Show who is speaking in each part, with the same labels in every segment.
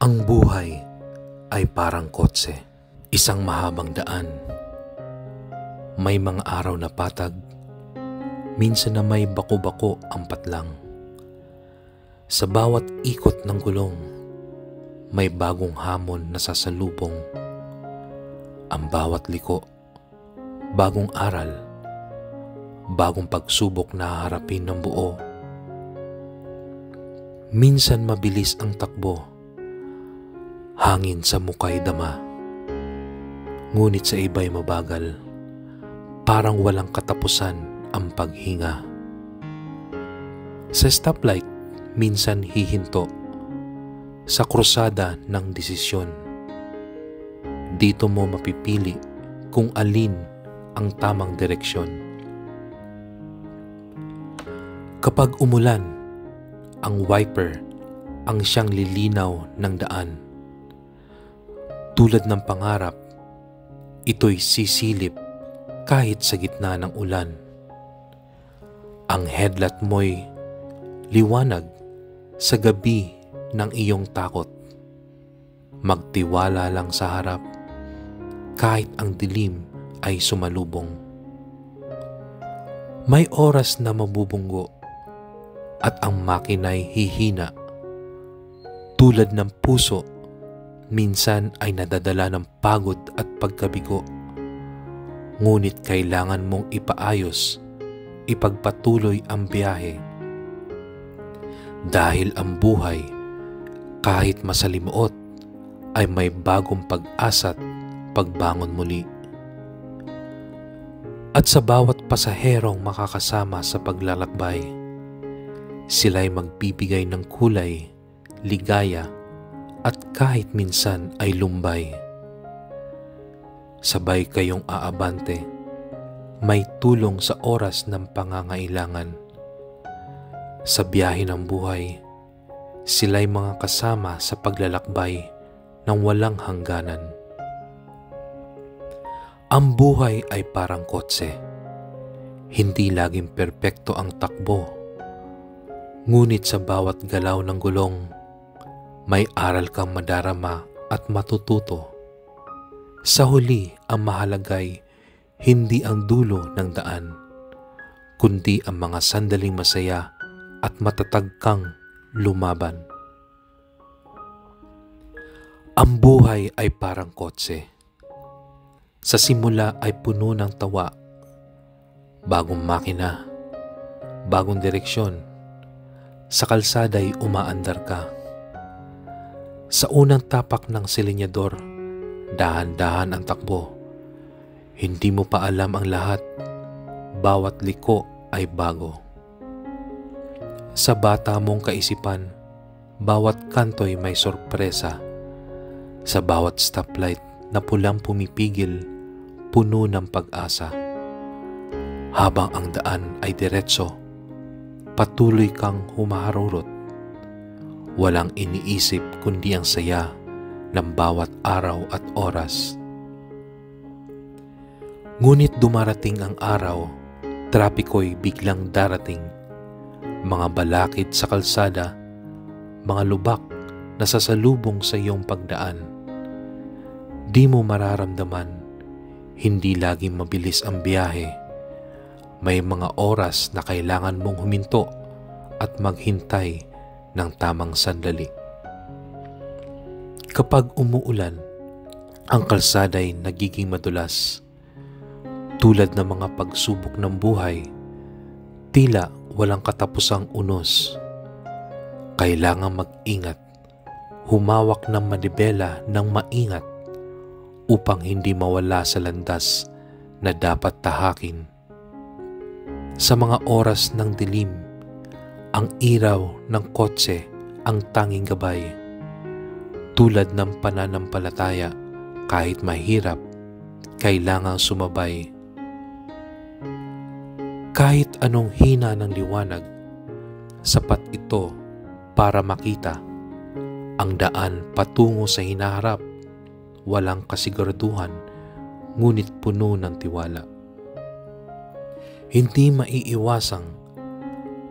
Speaker 1: Ang buhay ay parang kotse, isang mahabang daan. May mga araw na patag, minsan na may bako-bako ang patlang. Sa bawat ikot ng gulong, may bagong hamon na sasalubong. Ang bawat liko, bagong aral, bagong pagsubok na harapin ng buo. Minsan mabilis ang takbo, hangin sa mukay dama. Ngunit sa iba'y mabagal, parang walang katapusan ang paghinga. Sa stoplight, minsan hihinto, sa krusada ng desisyon. Dito mo mapipili kung alin ang tamang direksyon. Kapag umulan, ang wiper ang siyang lilinaw ng daan. Tulad ng pangarap, ito'y sisilip kahit sa gitna ng ulan. Ang headlight mo'y liwanag sa gabi ng iyong takot. Magtiwala lang sa harap kahit ang dilim ay sumalubong. May oras na mabubunggo at ang makina'y hihina. Tulad ng puso, minsan ay nadadala ng pagod at pagkabigo. Ngunit kailangan mong ipaayos, ipagpatuloy ang biyahe. Dahil ang buhay, kahit masalimuot, ay may bagong pag-asa't pagbangon muli. At sa bawat pasaherong makakasama sa paglalakbay, sila'y magbibigay ng kulay, ligaya, at kahit minsan ay lumbay. Sabay kayong aabante, may tulong sa oras ng pangangailangan. Sa biyahe ng buhay, sila'y mga kasama sa paglalakbay ng walang hangganan. Ang buhay ay parang kotse. Hindi laging perpekto ang takbo. Ngunit sa bawat galaw ng gulong, may aral kang madarama at matututo. Sa huli, ang mahalagay hindi ang dulo ng daan, kundi ang mga sandaling masaya at matatag kang lumaban. Ang buhay ay parang kotse. Sa simula ay puno ng tawa, bagong makina, bagong direksyon. Sa kalsada'y umaandar ka. Sa unang tapak ng silinyador, dahan-dahan ang takbo. Hindi mo pa alam ang lahat, bawat liko ay bago. Sa bata mong kaisipan, bawat kanto'y may sorpresa. Sa bawat stoplight na pulang pumipigil, puno ng pag-asa. Habang ang daan ay diretso, patuloy kang humaharurot. Walang iniisip kundi ang saya ng bawat araw at oras. Ngunit dumarating ang araw, trapiko'y biglang darating. Mga balakid sa kalsada, mga lubak na sasalubong sa iyong pagdaan. Di mo mararamdaman, hindi laging mabilis ang biyahe. May mga oras na kailangan mong huminto at maghintay ng tamang sandali. Kapag umuulan, ang kalsada'y nagiging madulas. Tulad ng mga pagsubok ng buhay, tila walang katapusang unos. Kailangan mag-ingat, humawak ng manibela ng maingat upang hindi mawala sa landas na dapat tahakin. Sa mga oras ng dilim, ang ilaw ng kotse ang tanging gabay. Tulad ng pananampalataya, kahit mahirap, kailangang sumabay. Kahit anong hina ng liwanag, sapat ito para makita ang daan patungo sa hinaharap. Walang kasiguraduhan, ngunit puno ng tiwala. Hindi maiiwasang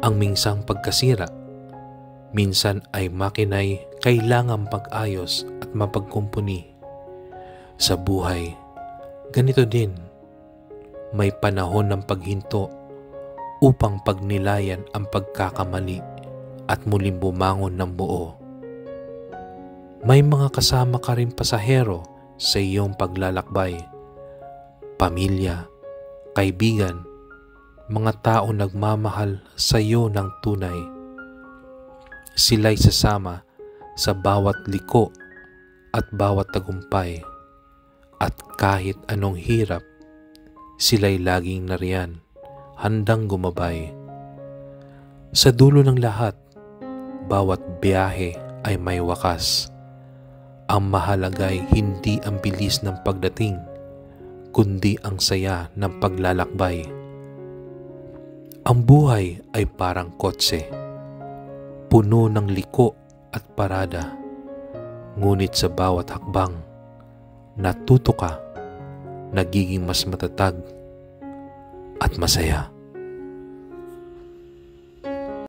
Speaker 1: ang minsang pagkasira, Minsan ay makina'y kailangang pag-ayos at mapagkumpuni. Sa buhay, ganito din. May panahon ng paghinto upang pagnilayan ang pagkakamali at muling bumangon ng buo. May mga kasama ka rin pasahero sa iyong paglalakbay. Pamilya, kaibigan, mga tao nagmamahal sa iyo ng tunay. Sila'y sasama sa bawat liko at bawat tagumpay. At kahit anong hirap, sila'y laging nariyan, handang gumabay. Sa dulo ng lahat, bawat biyahe ay may wakas. Ang mahalaga'y hindi ang bilis ng pagdating, kundi ang saya ng paglalakbay. Ang buhay ay parang kotse, puno ng liko at parada. Ngunit sa bawat hakbang, natuto ka, nagiging mas matatag at masaya.